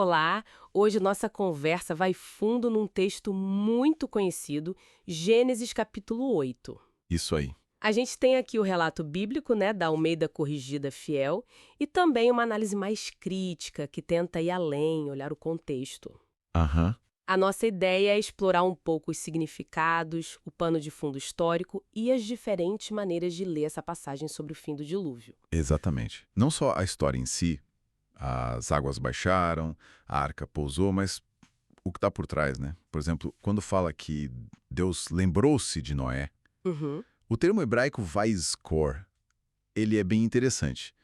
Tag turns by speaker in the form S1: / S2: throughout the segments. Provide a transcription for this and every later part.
S1: Olá, hoje nossa conversa vai fundo num texto muito conhecido, Gênesis capítulo 8.
S2: Isso aí.
S1: A gente tem aqui o relato bíblico, né, da Almeida Corrigida Fiel, e também uma análise mais crítica, que tenta ir além, olhar o contexto.
S2: Aham,
S1: A nossa ideia é explorar um pouco os significados, o pano de fundo histórico e as diferentes maneiras de ler essa passagem sobre o fim do dilúvio.
S2: exatamente. Não só a história em si, as águas baixaram, a arca pousou, mas o que está por trás, né? Por exemplo, quando fala que Deus lembrou-se de Noé,
S1: Uhum,
S2: o termo hebraico vaiskor, ele é bem interessante.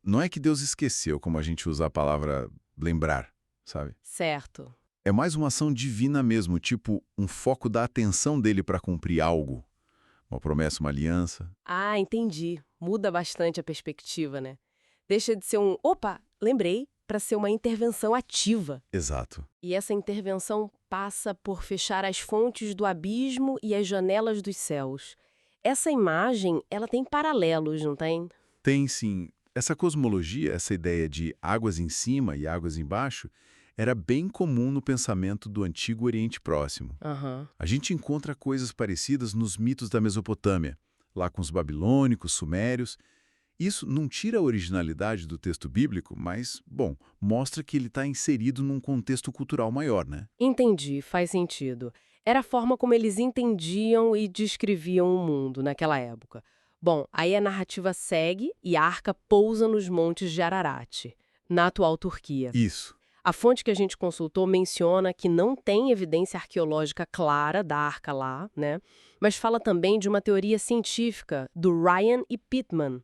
S2: Não é que Deus esqueceu, como a gente usa a palavra lembrar, sabe?
S1: certo.
S2: É mais uma ação divina mesmo, tipo um foco da atenção dele para cumprir algo, uma promessa, uma aliança.
S1: Ah, entendi. Muda bastante a perspectiva, né? Deixa de ser um opa, lembrei, para ser uma intervenção ativa.
S2: Exato.
S1: E essa intervenção passa por fechar as fontes do abismo e as janelas dos céus. Essa imagem, ela tem paralelos, não tem?
S2: Tem sim. Essa cosmologia, essa ideia de águas em cima e águas embaixo, era bem comum no pensamento do Antigo Oriente Próximo.
S1: Aham.
S2: A gente encontra coisas parecidas nos mitos da Mesopotâmia, lá com os babilônicos, sumérios. Isso não tira a originalidade do texto bíblico, mas, bom, mostra que ele está inserido num contexto cultural maior, né?
S1: Entendi, faz sentido. Era a forma como eles entendiam e descreviam o mundo naquela época. Bom, aí a narrativa segue e a arca pousa nos montes de Ararat, na atual Turquia.
S2: Isso.
S1: A fonte que a gente consultou menciona que não tem evidência arqueológica clara da arca lá, né? Mas fala também de uma teoria científica do Ryan e Pittman.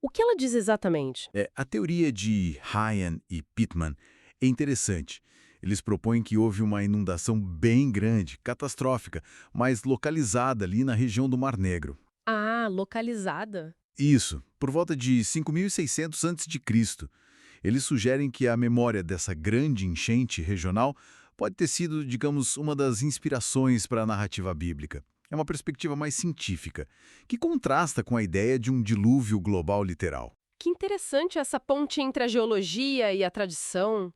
S1: O que ela diz exatamente?
S2: A teoria de Ryan e Pittman é interessante. Eles propõem que houve uma inundação bem grande, catastrófica, mas localizada ali na região do Mar Negro.
S1: Ah, localizada.
S2: Isso, por volta de 5.600 a.C. Eles sugerem que a memória dessa grande enchente regional pode ter sido, digamos, uma das inspirações para a narrativa bíblica. É uma perspectiva mais científica, que contrasta com a ideia de um dilúvio global literal.
S1: Que interessante essa ponte entre a geologia e a tradição.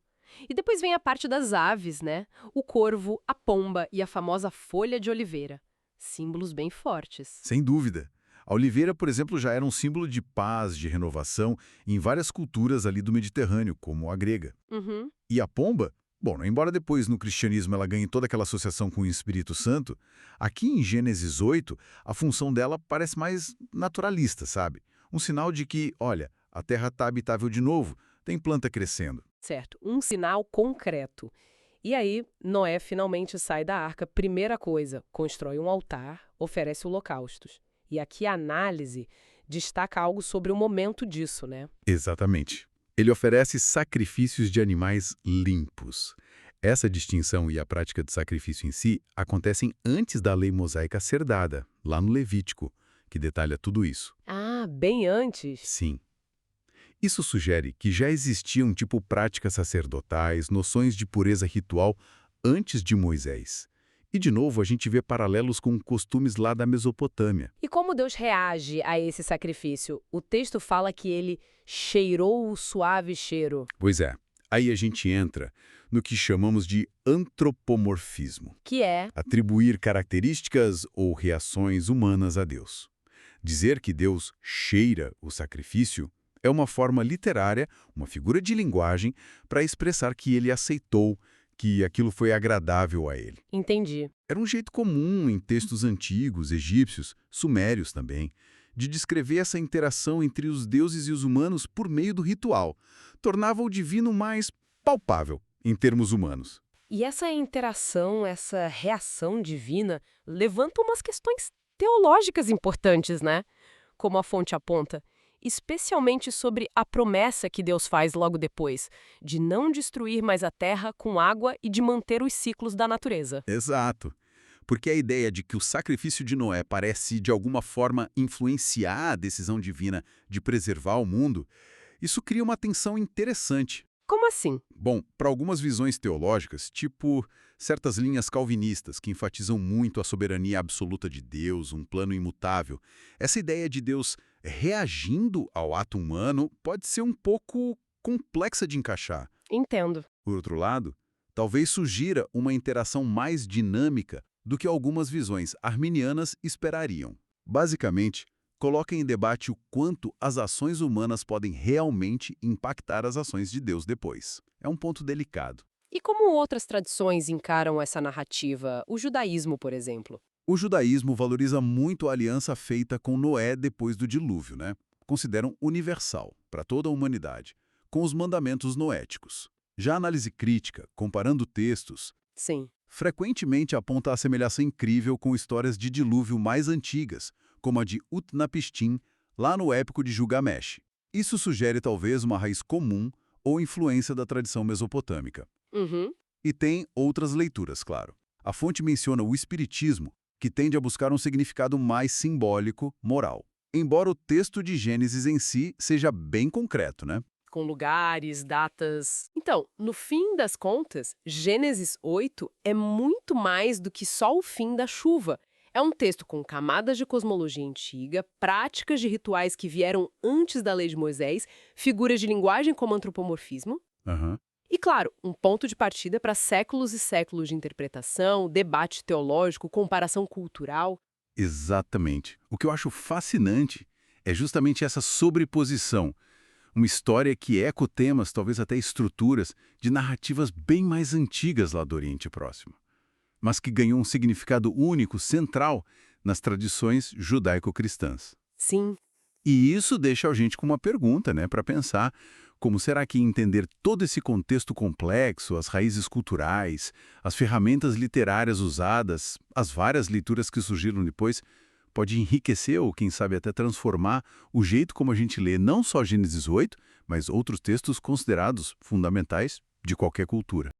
S1: E depois vem a parte das aves, né? O corvo, a pomba e a famosa folha de oliveira. Símbolos bem fortes.
S2: Sem dúvida. A oliveira, por exemplo, já era um símbolo de paz, de renovação em várias culturas ali do Mediterrâneo, como a grega.
S1: Uhum.
S2: E a pomba, bom, embora depois no cristianismo ela ganhe toda aquela associação com o Espírito Santo, aqui em Gênesis 8, a função dela parece mais naturalista, sabe? Um sinal de que, olha, a terra está habitável de novo, tem planta crescendo.
S1: Certo, um sinal concreto. E aí, Noé finalmente sai da arca. Primeira coisa, constrói um altar, oferece holocaustos. E aqui a análise destaca algo sobre o momento disso, né?
S2: Exatamente. Ele oferece sacrifícios de animais limpos. Essa distinção e a prática do sacrifício em si acontecem antes da lei mosaica ser dada, lá no Levítico, que detalha tudo isso.
S1: Ah, bem antes.
S2: Sim. Isso sugere que já existiam tipo práticas sacerdotais, noções de pureza ritual antes de Moisés. E de novo a gente vê paralelos com costumes lá da Mesopotâmia.
S1: E como Deus reage a esse sacrifício? O texto fala que ele cheirou o suave cheiro,
S2: Pois é, aí a gente entra no que chamamos de antropomorfismo.
S1: que é,
S2: Atribuir características ou reações humanas a Deus. Dizer que Deus cheira o sacrifício é uma forma literária, uma figura de linguagem, para expressar que ele aceitou, que aquilo foi agradável a ele.
S1: entendi.
S2: Era um jeito comum em textos antigos, egípcios, sumérios também, de descrever essa interação entre os deuses e os humanos por meio do ritual. Tornava o divino mais palpável em termos humanos.
S1: E essa interação, essa reação divina, levanta umas questões teológicas importantes, né? Como a fonte aponta, especialmente sobre a promessa que Deus faz logo depois, de não destruir mais a terra com água e de manter os ciclos da natureza.
S2: Exato. Porque a ideia de que o sacrifício de Noé parece, de alguma forma, influenciar a decisão divina de preservar o mundo, isso cria uma tensão interessante.
S1: Como assim?
S2: Bom, para algumas visões teológicas, tipo certas linhas calvinistas que enfatizam muito a soberania absoluta de Deus, um plano imutável, essa ideia de Deus reagindo ao ato humano pode ser um pouco complexa de encaixar.
S1: Entendo.
S2: Por outro lado, talvez sugira uma interação mais dinâmica do que algumas visões arminianas esperariam. Basicamente, coloca em debate o quanto as ações humanas podem realmente impactar as ações de Deus depois. É um ponto delicado.
S1: E como outras tradições encaram essa narrativa? O judaísmo, por exemplo.
S2: O judaísmo valoriza muito a aliança feita com Noé depois do dilúvio, né? Consideram universal, para toda a humanidade, com os mandamentos noéticos. Já a análise crítica, comparando textos,
S1: Sim.
S2: frequentemente aponta a semelhança incrível com histórias de dilúvio mais antigas, como a de Utnapishtim, lá no épico de Gilgamesh. Isso sugere talvez uma raiz comum ou influência da tradição mesopotâmica.
S1: Uhum.
S2: E tem outras leituras, claro. A fonte menciona o espiritismo, que tende a buscar um significado mais simbólico, moral. Embora o texto de Gênesis em si seja bem concreto, né?
S1: Com lugares, datas. Então, no fim das contas, Gênesis 8 é muito mais do que só o fim da chuva. É um texto com camadas de cosmologia antiga, práticas de rituais que vieram antes da lei de Moisés, figuras de linguagem como antropomorfismo,
S2: Aham.
S1: e, claro, um ponto de partida para séculos e séculos de interpretação, debate teológico, comparação cultural.
S2: Exatamente. O que eu acho fascinante é justamente essa sobreposição. Uma história que eca temas, talvez até estruturas, de narrativas bem mais antigas lá do Oriente Próximo, mas que ganhou um significado único, central, nas tradições judaico-cristãs.
S1: Sim,
S2: E isso deixa a gente com uma pergunta, né, para pensar como será que entender todo esse contexto complexo, as raízes culturais, as ferramentas literárias usadas, as várias leituras que surgiram depois, pode enriquecer ou, quem sabe, até transformar o jeito como a gente lê não só Gênesis 8, mas outros textos considerados fundamentais de qualquer cultura.